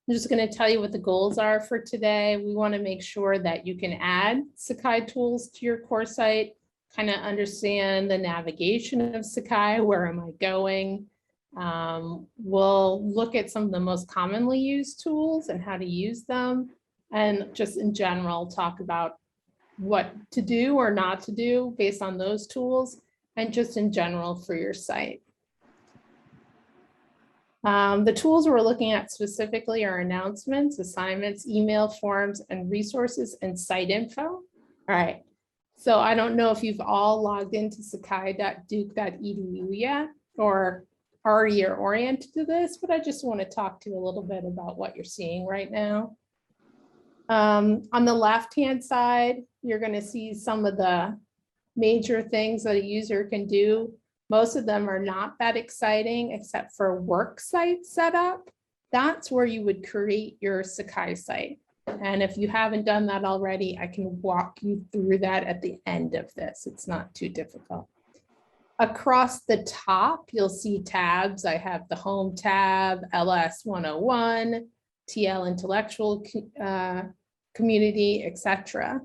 I'm just going to tell you what the goals are for today. We want to make sure that you can add Sakai tools to your course site, kind of understand the navigation of Sakai, where am I going? We'll look at some of the most commonly used tools and how to use them, and just in general talk about what to do or not to do based on those tools, and just in general for your site. The tools we're looking at specifically are announcements, assignments, email forms, and resources and site info. All right, so I don't know if you've all logged into sakai.duke.edu yet or already are oriented to this, but I just want to talk to you a little bit about what you're seeing right now. On the left-hand side, you're going to see some of the major things that a user can do. Most of them are not that exciting, except for work site setup. That's where you would create your Sakai site. And if you haven't done that already, I can walk you through that at the end of this. It's not too difficult. Across the top, you'll see tabs. I have the Home tab, LS 101, TL Intellectual Community, etc.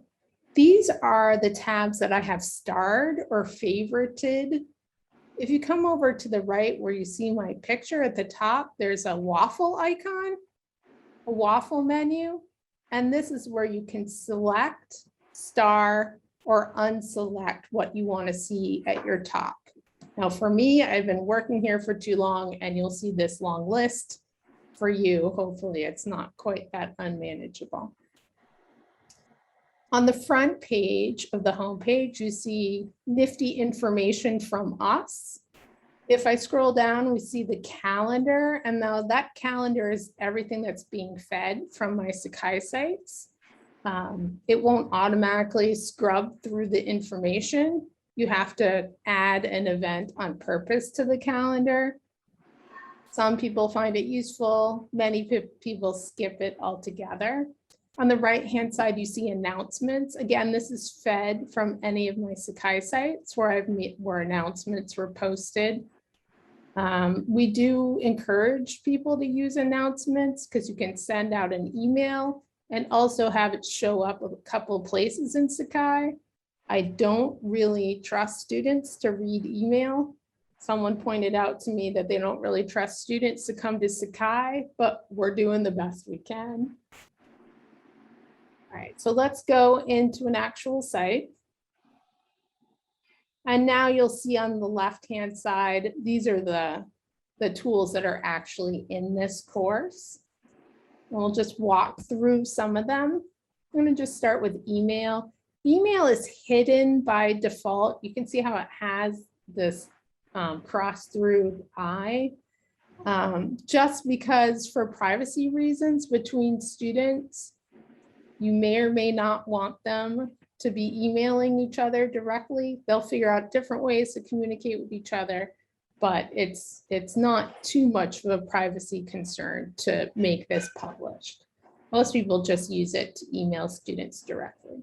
These are the tabs that I have starred or favorited. If you come over to the right where you see my picture at the top, there's a waffle icon, a waffle menu, and this is where you can select, star, or unselect what you want to see at your top. Now for me, I've been working here for too long, and you'll see this long list. For you, hopefully it's not quite that unmanageable. On the front page of the home page, you see nifty information from us. If I scroll down, we see the calendar, and now that calendar is everything that's being fed from my Sakai sites. It won't automatically scrub through the information. You have to add an event on purpose to the calendar. Some people find it useful. Many people skip it altogether. On the right-hand side, you see announcements. Again, this is fed from any of my Sakai sites where announcements were posted. We do encourage people to use announcements because you can send out an email and also have it show up a couple of places in Sakai. I don't really trust students to read email. Someone pointed out to me that they don't really trust students to come to Sakai, but we're doing the best we can. All right, so let's go into an actual site. And now you'll see on the left-hand side, these are the tools that are actually in this course. And we'll just walk through some of them. I'm going to just start with email. Email is hidden by default. You can see how it has this cross through I. Just because for privacy reasons between students, you may or may not want them to be emailing each other directly. They'll figure out different ways to communicate with each other, but it's not too much of a privacy concern to make this published. Most people just use it to email students directly.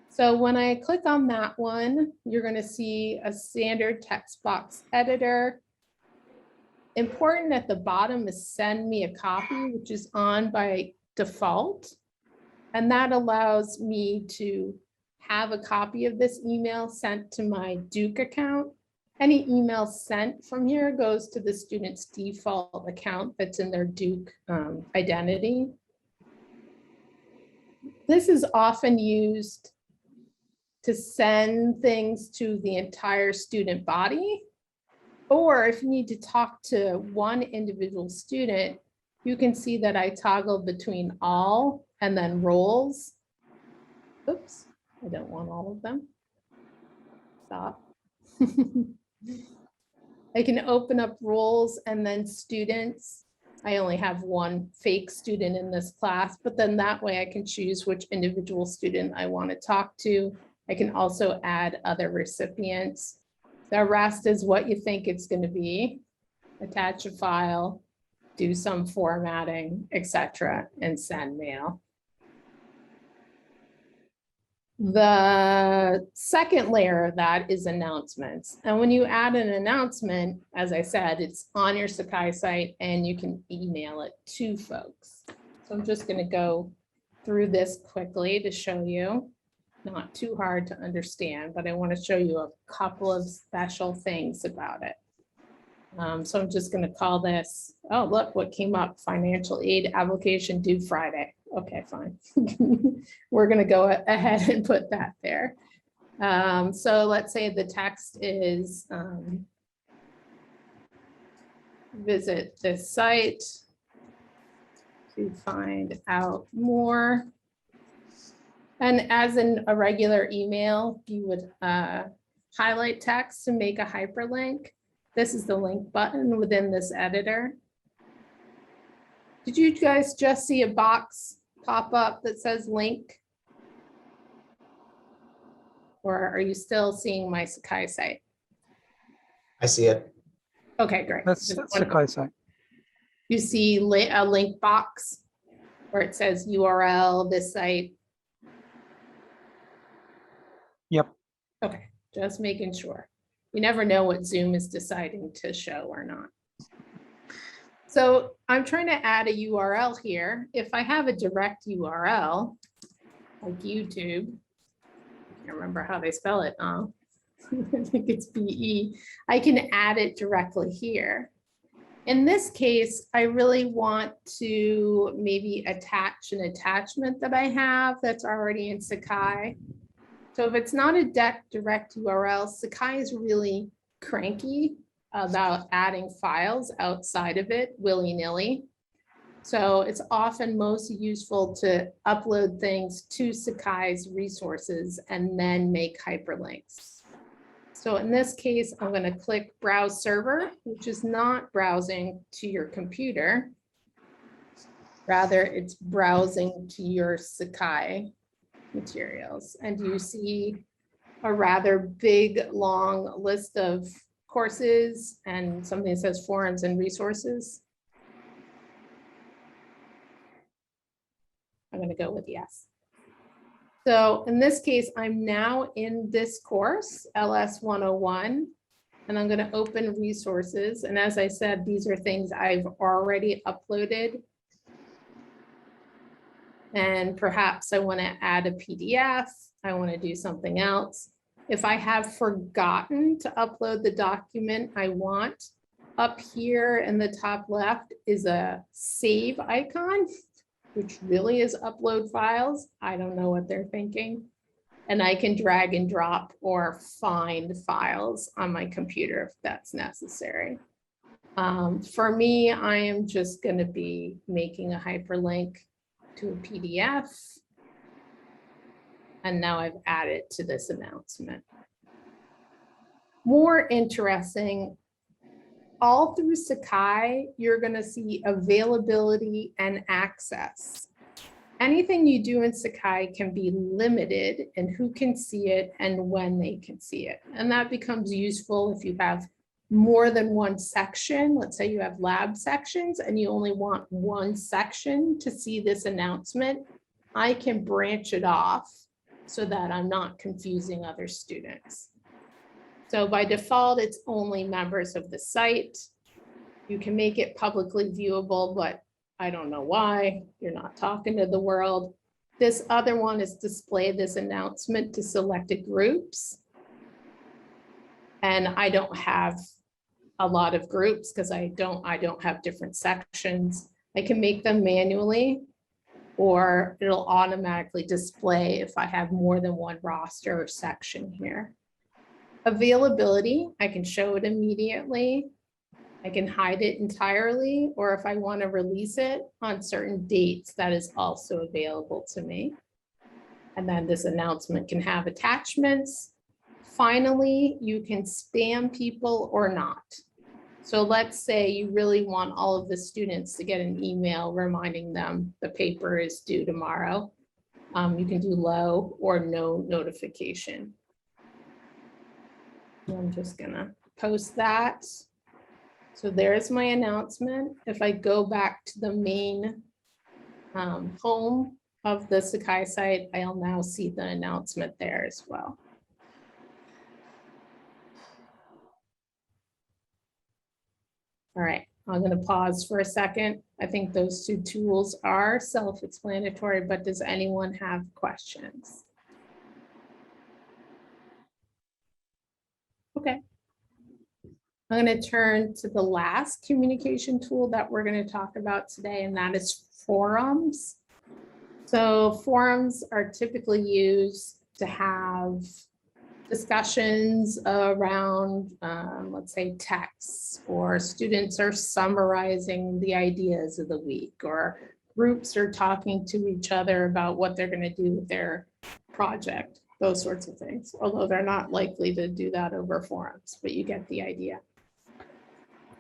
So when I click on that one, you're going to see a standard text box editor. Important at the bottom is send me a copy, which is on by default. And that allows me to have a copy of this email sent to my Duke account. Any email sent from here goes to the student's default account that's in their Duke identity. This is often used to send things to the entire student body, or if you need to talk to one individual student, you can see that I toggle between all and then roles. Oops, I don't want all of them. Stop. I can open up roles and then students. I only have one fake student in this class, but then that way I can choose which individual student I want to talk to. I can also add other recipients. The rest is what you think it's going to be. Attach a file, do some formatting, etc., and send mail. The second layer of that is announcements. And when you add an announcement, as I said, it's on your Sakai site and you can email it to folks. So I'm just going to go through this quickly to show you. Not too hard to understand, but I want to show you a couple of special things about it. So I'm just going to call this, oh, look what came up, financial aid application due Friday. Okay, fine. We're going to go ahead and put that there. So let's say the text is visit this site to find out more. And as in a regular email, you would highlight text to make a hyperlink. This is the link button within this editor. Did you guys just see a box pop up that says link? Or are you still seeing my Sakai site? I see it. Okay, great. That's Sakai site. You see a link box where it says URL, this site. Yep. Okay, just making sure. You never know what Zoom is deciding to show or not. So I'm trying to add a URL here. If I have a direct URL, like YouTube, I can't remember how they spell it. I think it's BE. I can add it directly here. In this case, I really want to maybe attach an attachment that I have that's already in Sakai. So if it's not a direct URL, Sakai is really cranky about adding files outside of it willy-nilly. So it's often most useful to upload things to Sakai's resources and then make hyperlinks. So in this case, I'm going to click Browse Server, which is not browsing to your computer. Rather, it's browsing to your Sakai materials. And you see a rather big, long list of courses and something that says forums and resources. I'm going to go with yes. So in this case, I'm now in this course, LS 101, and I'm going to open resources. And as I said, these are things I've already uploaded. And perhaps I want to add a PDF. I want to do something else. If I have forgotten to upload the document I want, up here in the top left is a save icon, which really is upload files. I don't know what they're thinking. And I can drag and drop or find files on my computer if that's necessary. For me, I am just going to be making a hyperlink to a PDF. And now I've added to this announcement. More interesting, all through Sakai, you're going to see availability and access. Anything you do in Sakai can be limited in who can see it and when they can see it. And that becomes useful if you have more than one section. Let's say you have lab sections and you only want one section to see this announcement. I can branch it off so that I'm not confusing other students. So by default, it's only members of the site. You can make it publicly viewable, but I don't know why. You're not talking to the world. This other one is display this announcement to selected groups. And I don't have a lot of groups because I don't have different sections. I can make them manually, or it'll automatically display if I have more than one roster or section here. Availability, I can show it immediately. I can hide it entirely, or if I want to release it on certain dates, that is also available to me. And then this announcement can have attachments. Finally, you can spam people or not. So let's say you really want all of the students to get an email reminding them the paper is due tomorrow. You can do low or no notification. I'm just gonna post that. So there's my announcement. If I go back to the main home of the Sakai site, I'll now see the announcement there as well. All right, I'm going to pause for a second. I think those two tools are self-explanatory, but does anyone have questions? Okay. I'm going to turn to the last communication tool that we're going to talk about today, and that is forums. So forums are typically used to have discussions around, let's say, texts, or students are summarizing the ideas of the week, or groups are talking to each other about what they're going to do with their project, those sorts of things, although they're not likely to do that over forums, but you get the idea.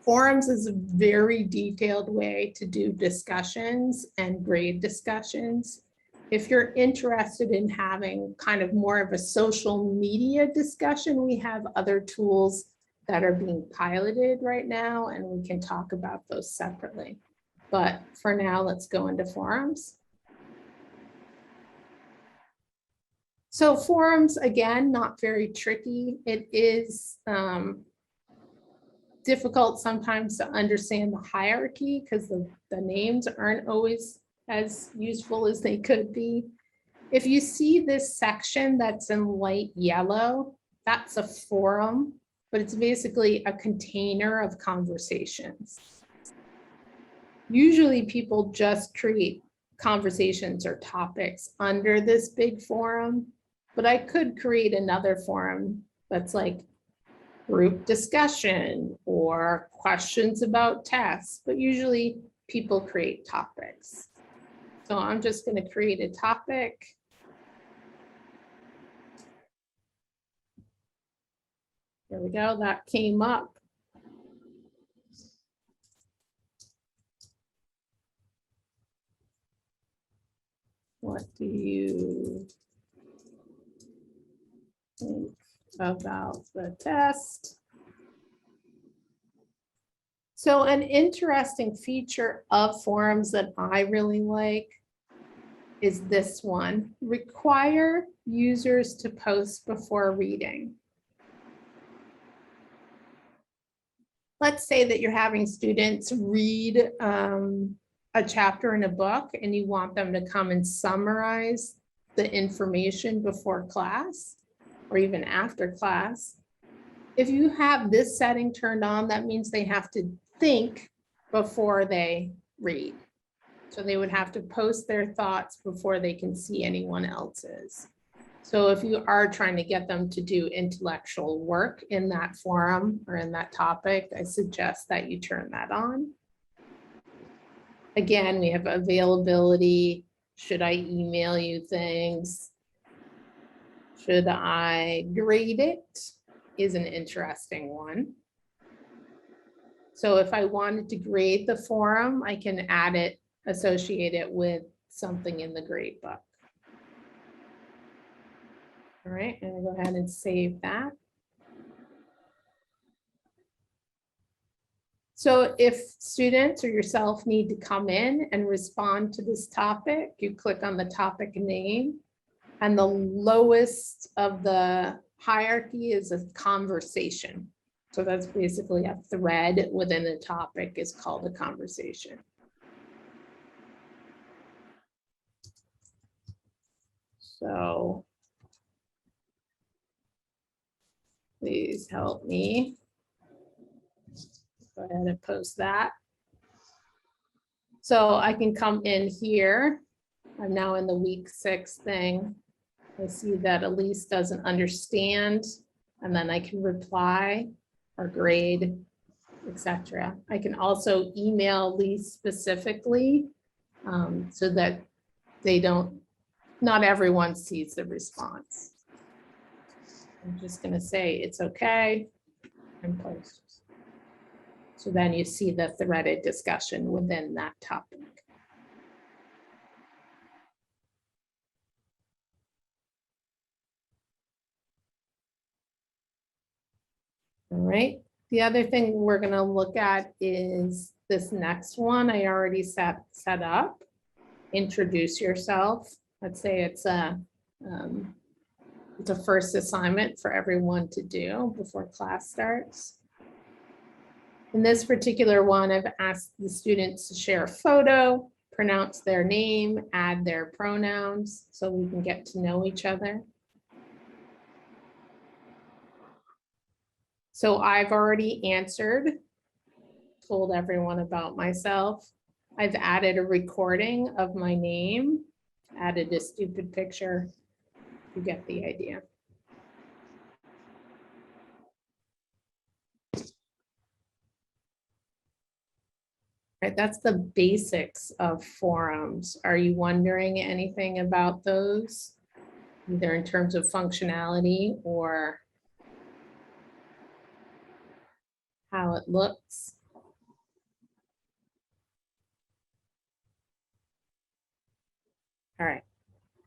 Forums is a very detailed way to do discussions and grade discussions. If you're interested in having kind of more of a social media discussion, we have other tools that are being piloted right now, and we can talk about those separately. But for now, let's go into forums. So forums, again, not very tricky. It is difficult sometimes to understand the hierarchy because the names aren't always as useful as they could be. If you see this section that's in light yellow, that's a forum, but it's basically a container of conversations. Usually people just create conversations or topics under this big forum, but I could create another forum that's like group discussion or questions about tests, but usually people create topics. So I'm just going to create a topic. There we go, that came up. What do you think about the test? So an interesting feature of forums that I really like is this one: require users to post before reading. Let's say that you're having students read a chapter in a book and you want them to come and summarize the information before class or even after class. If you have this setting turned on, that means they have to think before they read. So they would have to post their thoughts before they can see anyone else's. So if you are trying to get them to do intellectual work in that forum or in that topic, I suggest that you turn that on. Again, we have availability. Should I email you things? Should I grade it? Is an interesting one. So if I wanted to grade the forum, I can add it, associate it with something in the grade book. All right, I'm gonna go ahead and save that. So if students or yourself need to come in and respond to this topic, you click on the topic name, and the lowest of the hierarchy is a conversation. So that's basically a thread within the topic is called a conversation. So please help me. Go ahead and post that. So I can come in here. I'm now in the week 6 thing. I see that Elise doesn't understand, and then I can reply or grade, etc. I can also email Elise specifically so that they don't, not everyone sees the response. I'm just going to say it's okay and post. So then you see the threaded discussion within that topic. All right. The other thing we're going to look at is this next one I already set up. introduce yourself. Let's say it's a first assignment for everyone to do before class starts. In this particular one, I've asked the students to share a photo, pronounce their name, add their pronouns so we can get to know each other. So I've already answered, told everyone about myself. I've added a recording of my name, added a stupid picture. You get the idea. Right, that's the basics of forums. Are you wondering anything about those? Either in terms of functionality or how it looks? All right,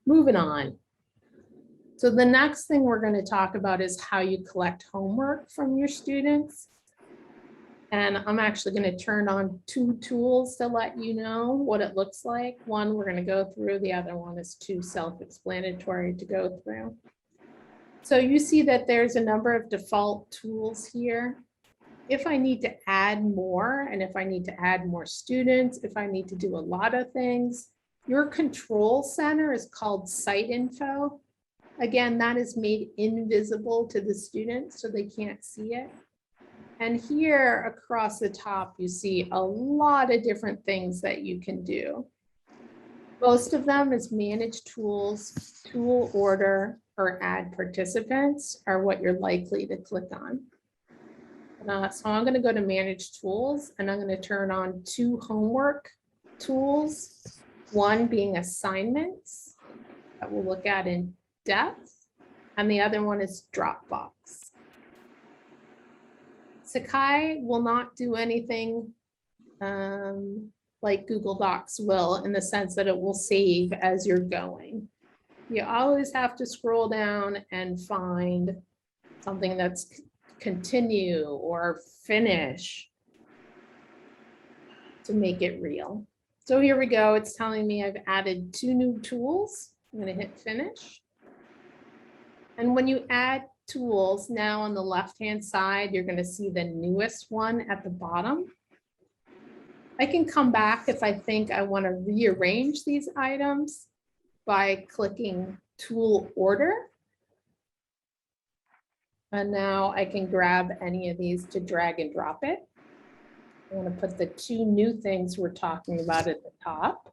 moving on. So the next thing we're going to talk about is how you collect homework from your students. And I'm actually going to turn on two tools to let you know what it looks like. One we're going to go through, the other one is too self-explanatory to go through. So you see that there's a number of default tools here. If I need to add more, and if I need to add more students, if I need to do a lot of things, your control center is called Site Info. Again, that is made invisible to the students so they can't see it. And here across the top, you see a lot of different things that you can do. Most of them is manage tools, tool order, or add participants are what you're likely to click on. So I'm going to go to manage tools and I'm going to turn on two homework tools. One being assignments that we'll look at in depth, and the other one is Dropbox. Sakai will not do anything like Google Docs will, in the sense that it will save as you're going. You always have to scroll down and find something that's continue or finish to make it real. So here we go. It's telling me I've added two new tools. I'm going to hit finish. And when you add tools, now on the left-hand side, you're going to see the newest one at the bottom. I can come back if I think I want to rearrange these items by clicking tool order. And now I can grab any of these to drag and drop it. I want to put the two new things we're talking about at the top.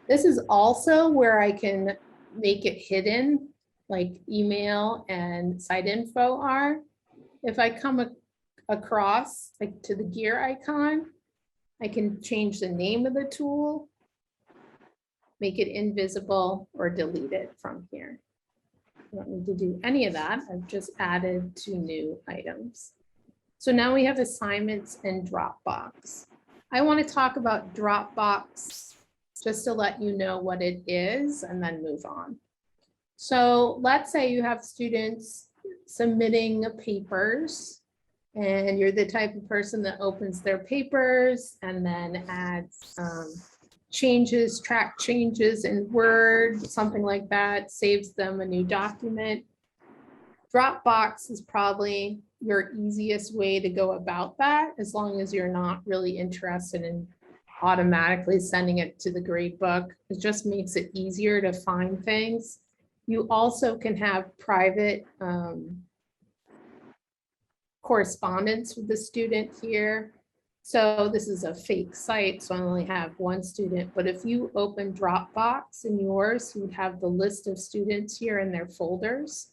This is also where I can make it hidden, like email and site info are. If I come across like to the gear icon, I can change the name of the tool, make it invisible, or delete it from here. I don't need to do any of that. I've just added two new items. So now we have assignments and Dropbox. I want to talk about Dropbox just to let you know what it is and then move on. So let's say you have students submitting papers and you're the type of person that opens their papers and then adds changes, track changes in Word, something like that, saves them a new document. Dropbox is probably your easiest way to go about that, as long as you're not really interested in automatically sending it to the gradebook. It just makes it easier to find things. You also can have private correspondence with the student here. So this is a fake site, so I only have one student, but if you open Dropbox in yours, you would have the list of students here in their folders.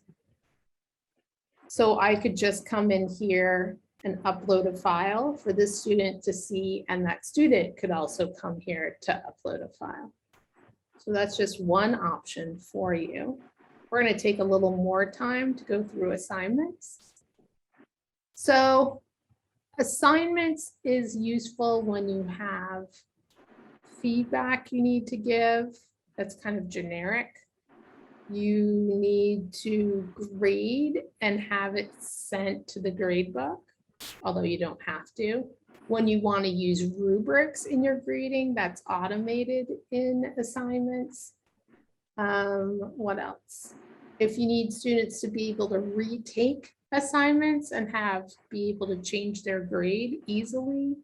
So I could just come in here and upload a file for this student to see, and that student could also come here to upload a file. So that's just one option for you. We're going to take a little more time to go through assignments. So assignments is useful when you have feedback you need to give that's kind of generic. You need to grade and have it sent to the grade book, although you don't have to. When you want to use rubrics in your grading, that's automated in assignments. What else? If you need students to be able to retake assignments and be able to change their grade easily,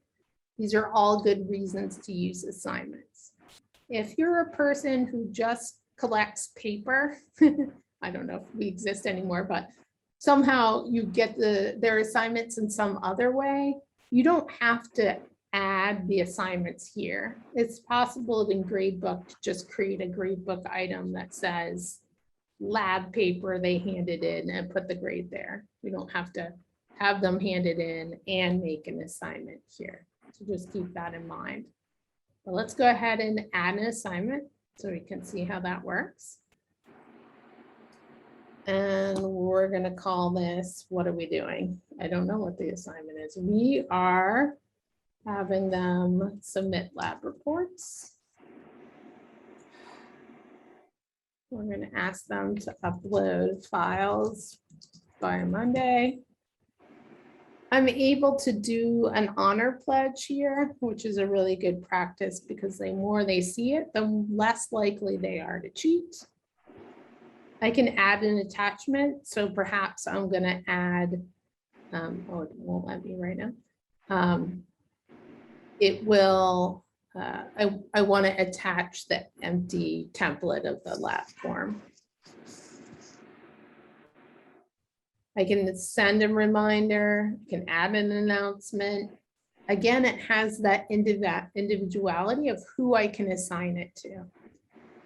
these are all good reasons to use assignments. If you're a person who just collects paper, I don't know if we exist anymore, but somehow you get their assignments in some other way, you don't have to add the assignments here. It's possible in gradebook to just create a gradebook item that says lab paper they handed in and put the grade there. We don't have to have them handed in and make an assignment here. So just keep that in mind. But let's go ahead and add an assignment so we can see how that works. And we're going to call this, what are we doing? I don't know what the assignment is. We are having them submit lab reports. We're going to ask them to upload files by Monday. I'm able to do an honor pledge here, which is a really good practice because the more they see it, the less likely they are to cheat. I can add an attachment. So perhaps I'm going to add, oh, it won't let me right now. It will, I want to attach the empty template of the lab form. I can send a reminder, I can add an announcement. Again, it has that individuality of who I can assign it to.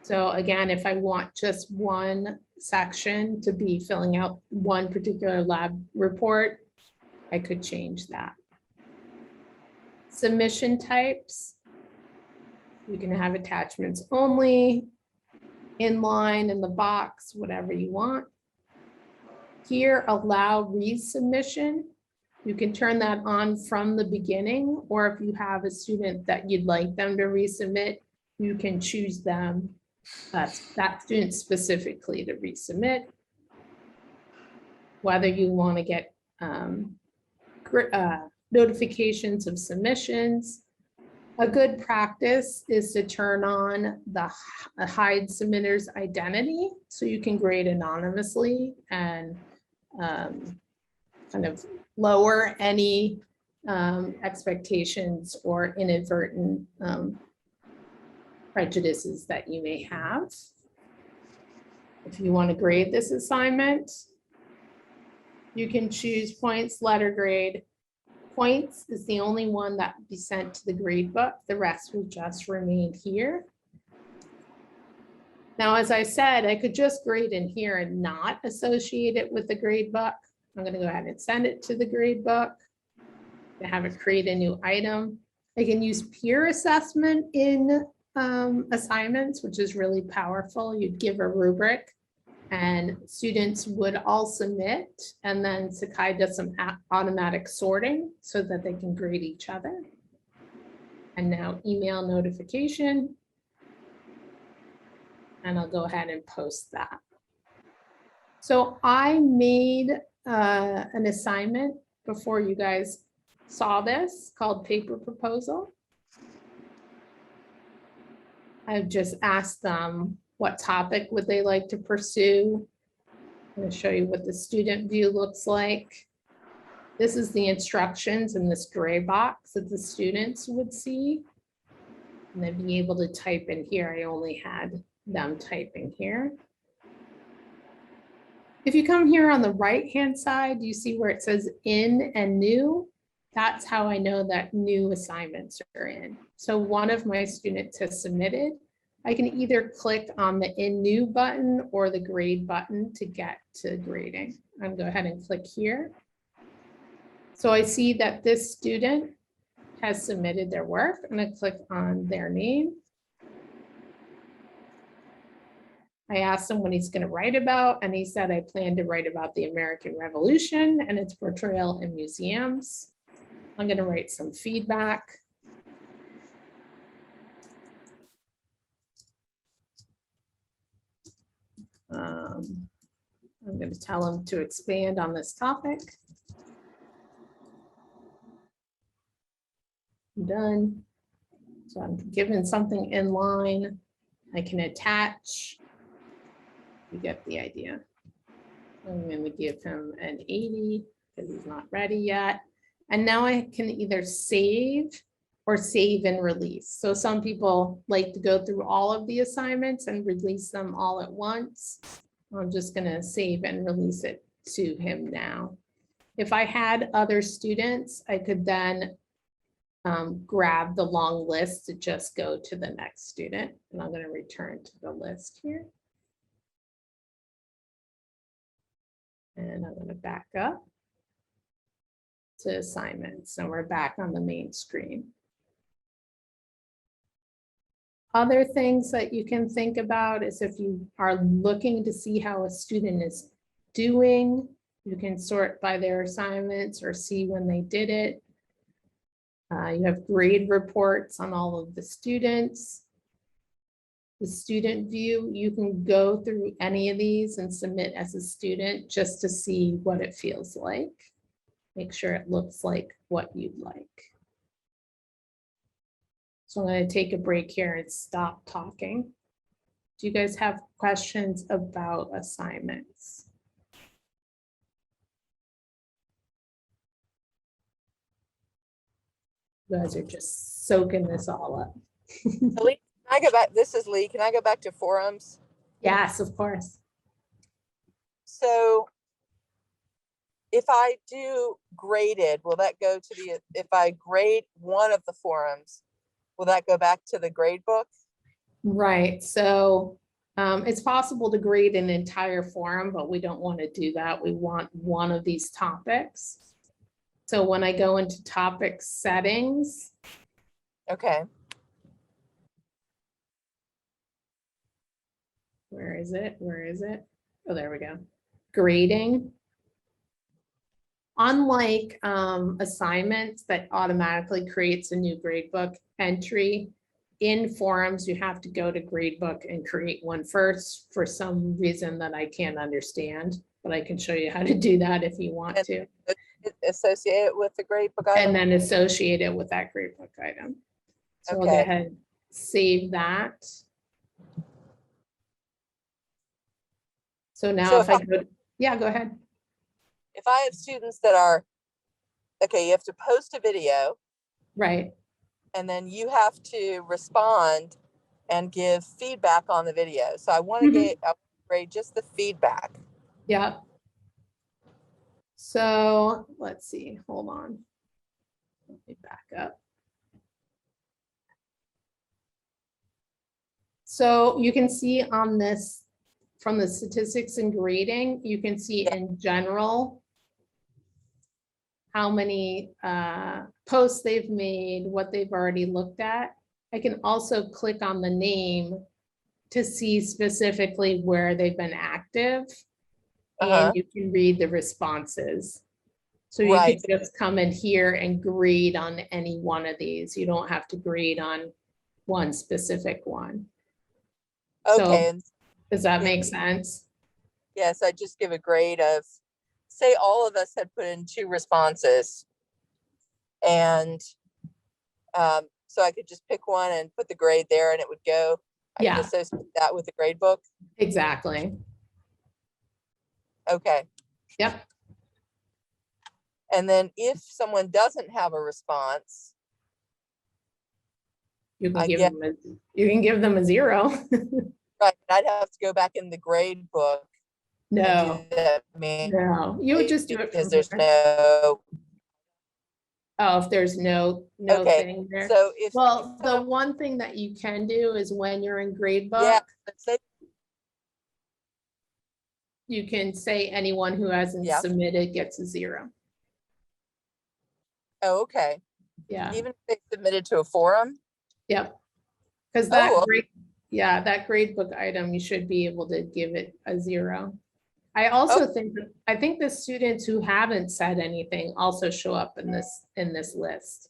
So again, if I want just one section to be filling out one particular lab report, I could change that. Submission types. You can have attachments only, inline, in the box, whatever you want. Here, allow resubmission. You can turn that on from the beginning, or if you have a student that you'd like them to resubmit, you can choose them, that student specifically to resubmit. Whether you want to get notifications of submissions. A good practice is to turn on the hide submitter's identity so you can grade anonymously and kind of lower any expectations or inadvertent prejudices that you may have. If you want to grade this assignment, you can choose points, letter grade. Points is the only one that will be sent to the grade book. The rest will just remain here. Now, as I said, I could just grade in here and not associate it with the grade book. I'm going to go ahead and send it to the grade book to have it create a new item. I can use peer assessment in assignments, which is really powerful. You'd give a rubric and students would all submit, and then Sakai does some automatic sorting so that they can grade each other. And now email notification. And I'll go ahead and post that. So I made an assignment before you guys saw this called paper proposal. I've just asked them what topic would they like to pursue. I'm going to show you what the student view looks like. This is the instructions in this gray box that the students would see. And they'd be able to type in here. I only had them typing here. If you come here on the right-hand side, you see where it says in and new. That's how I know that new assignments are in. So one of my students has submitted. I can either click on the in new button or the grade button to get to grading. I'm going to go ahead and click here. So I see that this student has submitted their work, and I click on their name. I asked him what he's going to write about, and he said, I plan to write about the American Revolution and its portrayal in museums. I'm going to write some feedback. I'm going to tell him to expand on this topic. I'm done. So I'm given something in line. I can attach. You get the idea. I'm going to give him an 80 because he's not ready yet. And now I can either save or save and release. So some people like to go through all of the assignments and release them all at once. I'm just going to save and release it to him now. If I had other students, I could then grab the long list to just go to the next student. And I'm going to return to the list here. And I'm going to back up to assignments. And we're back on the main screen. Other things that you can think about is if you are looking to see how a student is doing, you can sort by their assignments or see when they did it. You have grade reports on all of the students. The student view, you can go through any of these and submit as a student just to see what it feels like. Make sure it looks like what you'd like. So I'm going to take a break here and stop talking. Do you guys have questions about assignments? You guys are just soaking this all up. Lee, can I go back? This is Lee. Can I go back to forums? Yes, of course. So if I do graded, will that go to the, if I grade one of the forums, will that go back to the grade book? Right, so it's possible to grade an entire forum, but we don't want to do that. We want one of these topics. So when I go into topic settings, Okay. where is it? Where is it? Oh, there we go. Grading. Unlike assignments that automatically creates a new gradebook entry, in forums, you have to go to gradebook and create one first for some reason that I can't understand, but I can show you how to do that if you want to. Associate it with the grade book And item? then associate it with that gradebook item. So I'll go Okay. ahead, and save that. So now So if I go, yeah, go ahead. If I have students that are, okay, you have to post a video Right, and then you have to respond and give feedback on the video. So I want to Mhm. grade just the feedback. yeah. So let's see, hold on. Let me back up. So you can see on this, from the statistics and grading, you can see in general how many posts they've made, what they've already looked at. I can also click on the name to see specifically where they've been active. And you can read the responses. So you Right. could just come in here and grade on any one of these. You don't have to grade on one specific one. Okay. So And does that yeah. make sense? yes, I just give a grade of, say all of us had put in 2 responses. And so I could just pick one and put the grade there and it would go. I Yeah. can associate that with the grade book. Exactly. Okay. Yep. And then if someone doesn't have a response, You can I give get- them you can give them a 0. right, I'd have to go back in the grade book. and No, do that manually no, you would just do it because from there's here. no, Oh, if there's no okay, thing there. so if. Well, the one thing that you can do is when you're in gradebook, Yeah, let's say, you can say anyone who hasn't Yeah. submitted gets a 0. oh, okay, Yeah, even if they submitted to a forum. yep. Because that Oh, grade, yeah, that gradebook item, you should be able to give it a 0. I also think, I think the students who haven't said anything also show up in this list.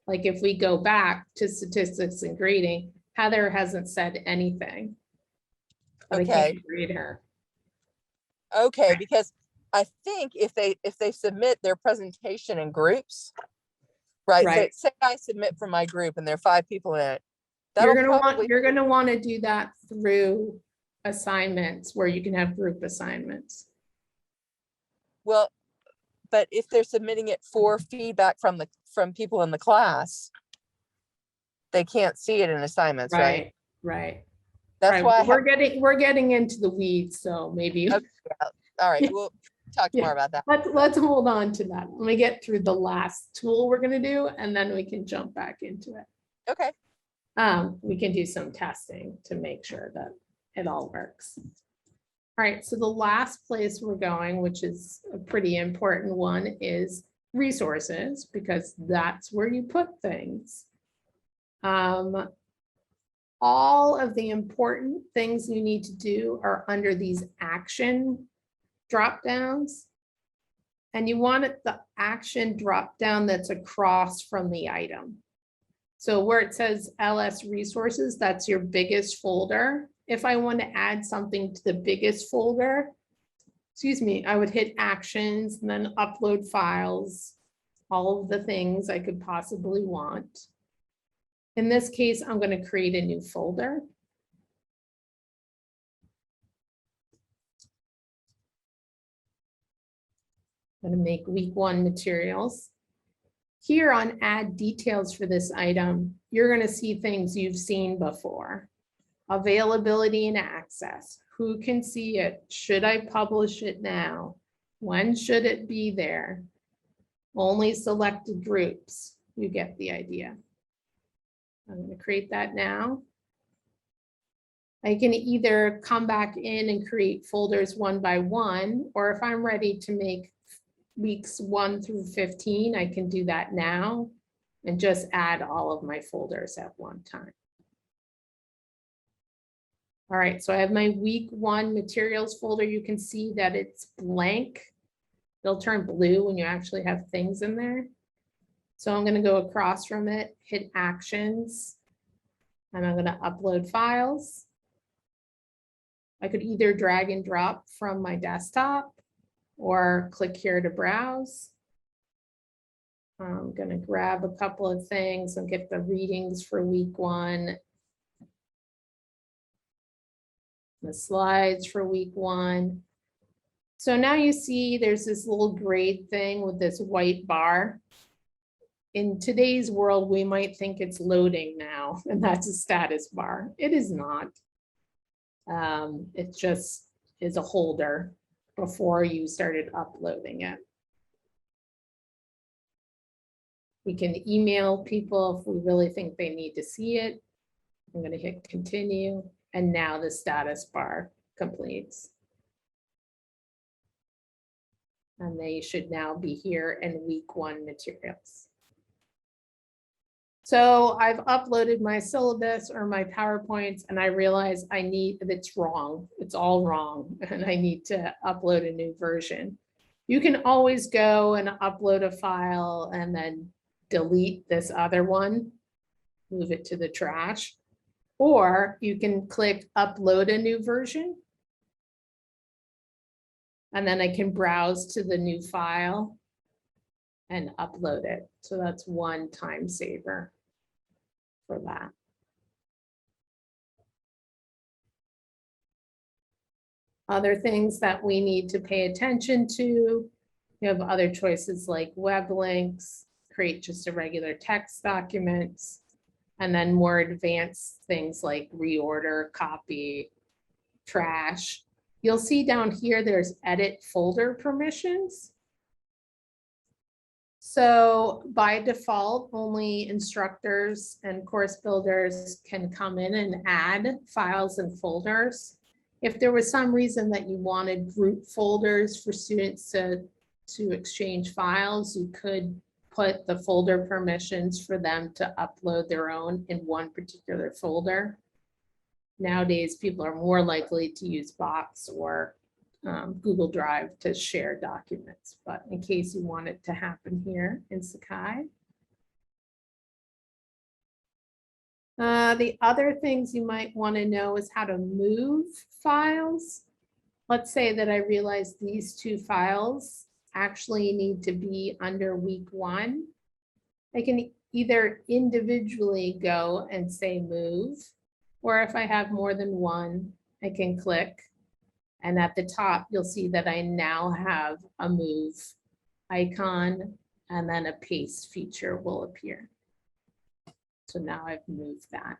Like if we go back to statistics and grading, Heather hasn't said anything. But I Okay. can't grade her. Okay, because I think if they submit their presentation in groups, Right, Right. say I submit from my group and there are 5 people in it. You're That'll gonna want, probably, you're gonna want to do that through assignments where you can have group assignments. well, but if they're submitting it for feedback from people in the class, they can't see it in assignments, right? Right. That's Right. why I We're have, getting into the weeds, so maybe, okay, all right, Yeah. we'll talk Yeah. more about that. let's hold on to that. Let me get through the last tool we're gonna do, and then we can jump back into it. Okay, We can do some testing to make sure that it all works. All right, so the last place we're going, which is a pretty important one, is resources, because that's where you put things. All of the important things you need to do are under these action drop downs. And you want it the action drop down that's across from the item. So where it says LS resources, that's your biggest folder. If I want to add something to the biggest folder, excuse me, I would hit actions and then upload files, all of the things I could possibly want. In this case, I'm going to create a new folder. I'm going to make week 1 materials. Here on add details for this item, you're going to see things you've seen before. Availability and access. Who can see it? Should I publish it now? When should it be there? Only selected groups. You get the idea. I'm going to create that now. I can either come back in and create folders 1 by 1, or if I'm ready to make weeks 1 through 15, I can do that now and just add all of my folders at one time. All right, so I have my week 1 materials folder. You can see that it's blank. It'll turn blue when you actually have things in there. So I'm going to go across from it, hit actions, and I'm going to upload files. I could either drag and drop from my desktop or click here to browse. I'm going to grab a couple of things and get the readings for week 1. The slides for week 1. So now you see there's this little grade thing with this white bar. In today's world, we might think it's loading now, and that's a status bar. It is not. It just is a holder before you started uploading it. We can email people if we really think they need to see it. I'm going to hit continue, and now the status bar completes. And they should now be here in week 1 materials. So I've uploaded my syllabus or my PowerPoints, and I realize it's wrong. It's all wrong, and I need to upload a new version. You can always go and upload a file and then delete this other one, move it to the trash, or you can click upload a new version. And then I can browse to the new file and upload it. So that's one time saver for that. Other things that we need to pay attention to, we have other choices like web links, create just a regular text documents, and then more advanced things like reorder, copy, trash. You'll see down here, there's edit folder permissions. So by default, only instructors and course builders can come in and add files and folders. If there was some reason that you wanted group folders for students to exchange files, you could put the folder permissions for them to upload their own in one particular folder. Nowadays, people are more likely to use Box or Google Drive to share documents, but in case you want it to happen here in Sakai. The other things you might want to know is how to move files. Let's say that I realize these 2 files actually need to be under week 1. I can either individually go and say move, or if I have more than one, I can click. And at the top, you'll see that I now have a move icon, and then a paste feature will appear. So now I've moved that.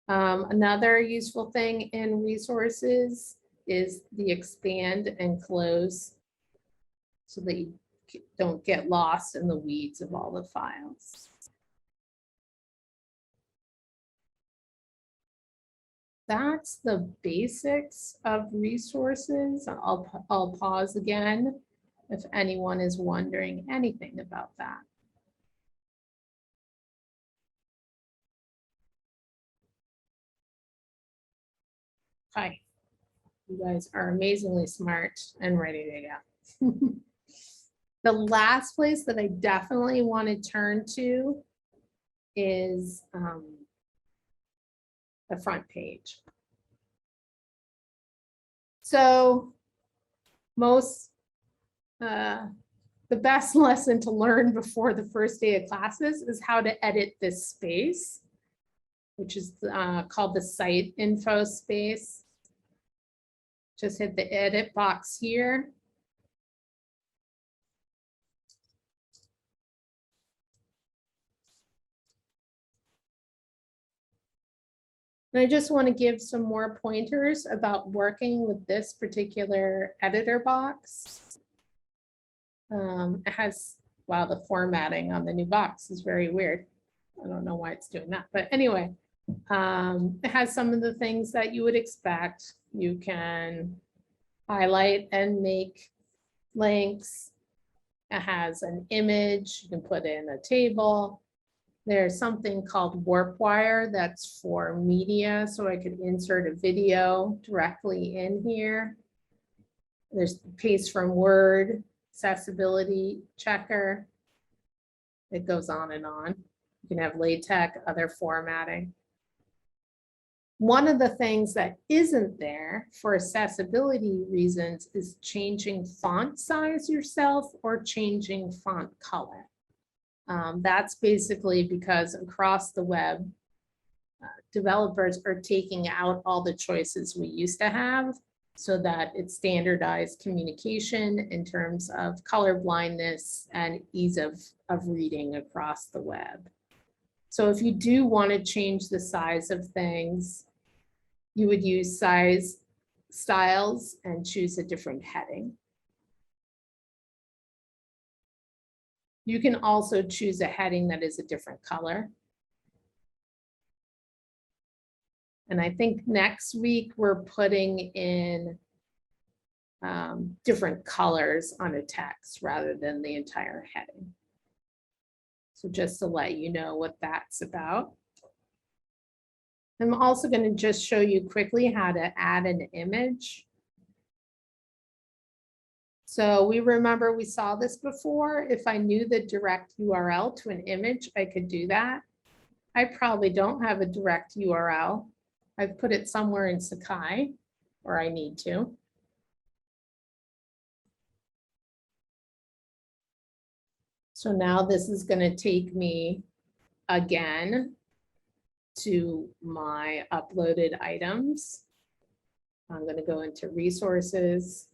Another useful thing in resources is the expand and close so that you don't get lost in the weeds of all the files. That's the basics of resources. I'll pause again if anyone is wondering anything about that. Hi, you guys are amazingly smart and ready to go. The last place that I definitely want to turn to is the front page. So the best lesson to learn before the first day of classes is how to edit this space, which is called the site info space. Just hit the edit box here. And I just want to give some more pointers about working with this particular editor box. It has, wow, the formatting on the new box is very weird. I don't know why it's doing that, but anyway, it has some of the things that you would expect. You can highlight and make links. It has an image, you can put in a table. There's something called warp wire that's for media, so I could insert a video directly in here. There's paste from Word, accessibility checker. It goes on and on. You can have LaTeX, other formatting. One of the things that isn't there for accessibility reasons is changing font size yourself or changing font color. That's basically because across the web, developers are taking out all the choices we used to have so that it's standardized communication in terms of color blindness and ease of reading across the web. So if you do want to change the size of things, you would use size styles and choose a different heading. You can also choose a heading that is a different color. And I think next week we're putting in different colors on a text rather than the entire heading. So just to let you know what that's about. I'm also going to just show you quickly how to add an image. So we remember we saw this before. If I knew the direct URL to an image, I could do that. I probably don't have a direct URL. I've put it somewhere in Sakai, or I need to. So now this is going to take me again to my uploaded items. I'm going to go into resources.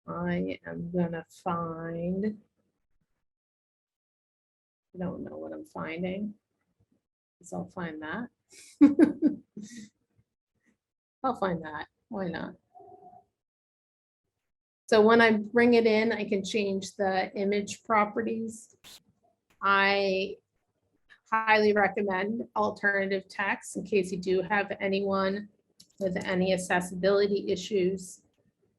I am going to find, I don't know what I'm finding. So I'll find that. I'll find that. Why not? So when I bring it in, I can change the image properties. I highly recommend alternative text in case you do have anyone with any accessibility issues.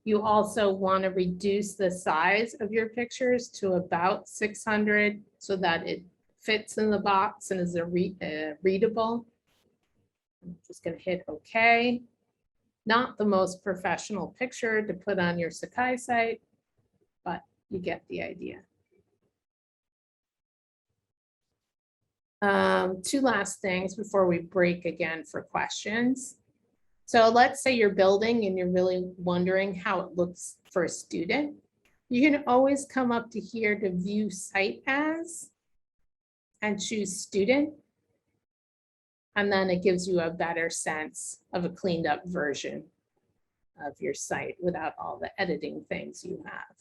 You also want to reduce the size of your pictures to about 600 so that it fits in the box and is readable. I'm just going to hit OK. Not the most professional picture to put on your Sakai site, but you get the idea. Two last things before we break again for questions. So let's say you're building and you're really wondering how it looks for a student. You can always come up to here to view site as and choose student. And then it gives you a better sense of a cleaned up version of your site without all the editing things you have.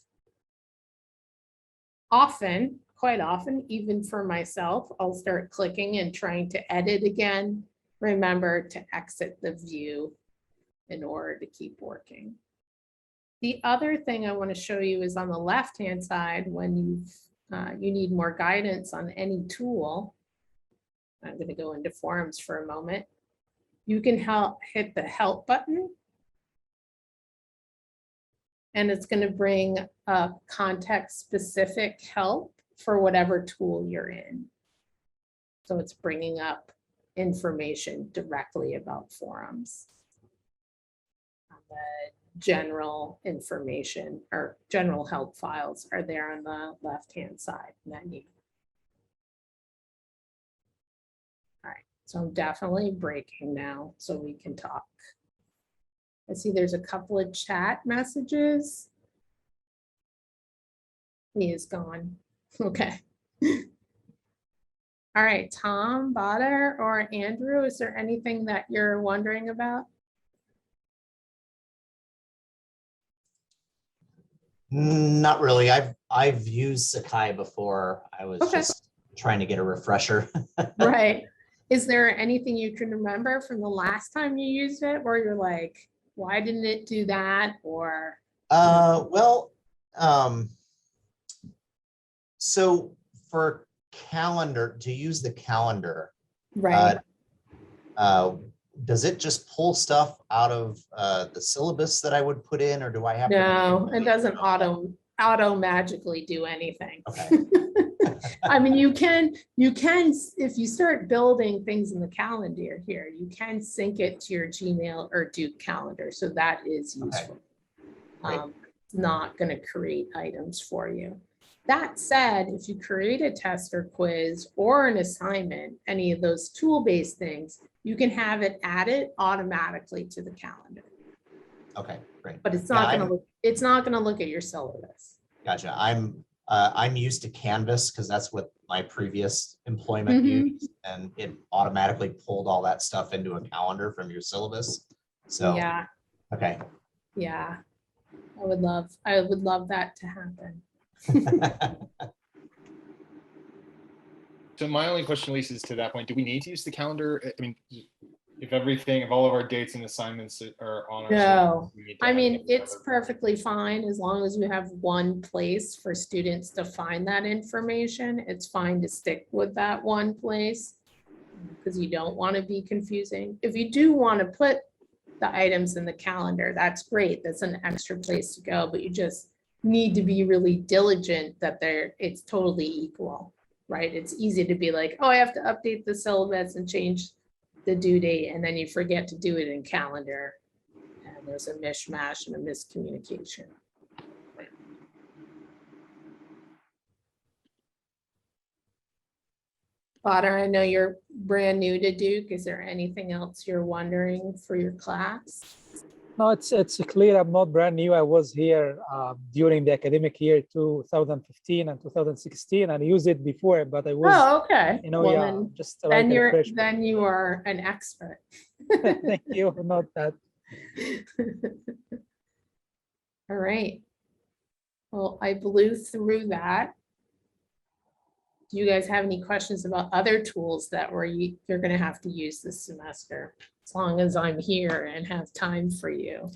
Often, quite often, even for myself, I'll start clicking and trying to edit again. Remember to exit the view in order to keep working. The other thing I want to show you is on the left-hand side when you need more guidance on any tool. I'm going to go into forums for a moment. You can hit the help button. And it's going to bring up context-specific help for whatever tool you're in. So it's bringing up information directly about forums. The general information or general help files are there on the left-hand side menu. All right, so I'm definitely breaking now so we can talk. I see there's a couple of chat messages. He is gone. Okay. All right, Tom, Bada, or Andrew, is there anything that you're wondering about? Not really. I've used Sakai before. I was Okay. just trying to get a refresher. Right. Is there anything you can remember from the last time you used it where you're like, why didn't it do that? Or Well, so for calendar, to use the calendar, right. Does it just pull stuff out of the syllabus that I would put in, or do I have to? No, it doesn't auto magically do anything. Okay. I mean, you can, if you start building things in the calendar here, you can sync it to your Gmail or Duke calendar. So that is useful. Great. It's not going to create items for you. That said, if you create a test or quiz or an assignment, any of those tool-based things, you can have it added automatically to the calendar. Okay, great. But it's not going to look, it's not going to look at your syllabus. Gotcha. I'm used to Canvas because that's what my previous employment used, and it automatically pulled all that stuff into a calendar from your syllabus. So yeah, okay. yeah, I would love that to happen. So my only question, Lisa, is to that point, do we need to use the calendar? I mean, if all of our dates and assignments are on our No, we need to I have mean, it it's covered. perfectly fine as long as you have one place for students to find that information. It's fine to stick with that one place because you don't want to be confusing. If you do want to put the items in the calendar, that's great. That's an extra place to go, but you just need to be really diligent that it's totally equal, right? It's easy to be like, oh, I have to update the syllabus and change the due date, and then you forget to do it in calendar. And there's a mishmash and a miscommunication. Potter, I know you're brand new to Duke. Is there anything else you're wondering for your class? No, it's clear I'm not brand new. I was here during the academic year 2015 and 2016, and I used it before, but I was, Oh, okay. well, Well, yeah, just like then you are an expert. Thank you. Not that. All right. Well, I blew through that. Do you guys have any questions about other tools that you're going to have to use this semester? As long as I'm here and have time for you.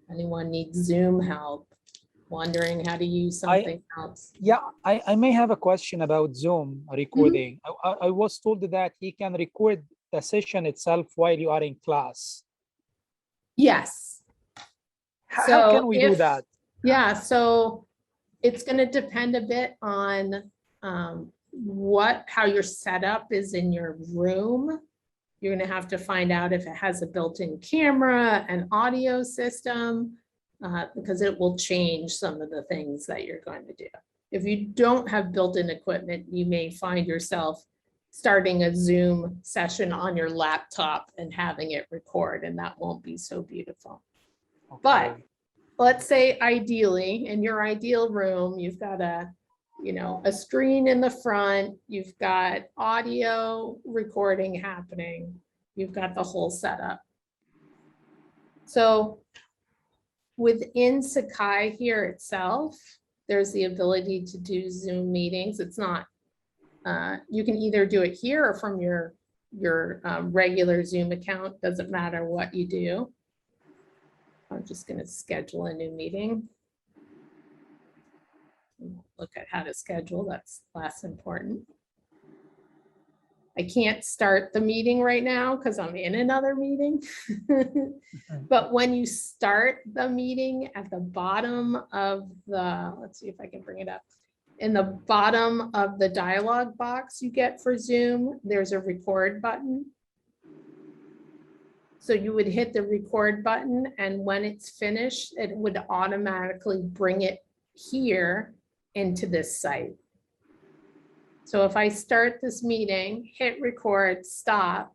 Anyone needs Zoom help? Wondering how to use something else? Yeah, I may have a question about Zoom recording. I was told that he can record the session itself while you are in class. Yes. How can we do that? Yeah, so it's going to depend a bit on how your setup is in your room. You're going to have to find out if it has a built-in camera and audio system, because it will change some of the things that you're going to do. If you don't have built-in equipment, you may find yourself starting a Zoom session on your laptop and having it record, and that won't be so beautiful. Okay. But let's say ideally, in your ideal room, you've got a screen in the front, you've got audio recording happening, you've got the whole setup. So within Sakai here itself, there's the ability to do Zoom meetings. It's not, you can either do it here or from your regular Zoom account, doesn't matter what you do. I'm just going to schedule a new meeting. Look at how to schedule, that's less important. I can't start the meeting right now because I'm in another meeting. But when you start the meeting at the bottom of the, let's see if I can bring it up. In the bottom of the dialog box you get for Zoom, there's a record button. So you would hit the record button, and when it's finished, it would automatically bring it here into this site. So if I start this meeting, hit record, stop,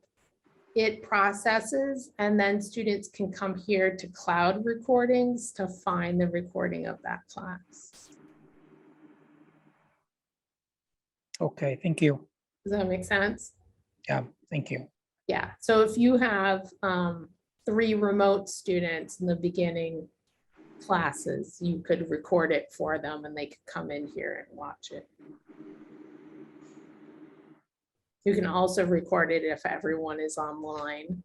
it processes, and then students can come here to cloud recordings to find the recording of that class. Okay, thank you. Does that make sense? Yeah, thank you. Yeah, so if you have 3 remote students in the beginning classes, you could record it for them and they could come in here and watch it. You can also record it if everyone is online,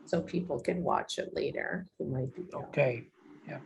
so people can watch it later who might be. Okay, yeah.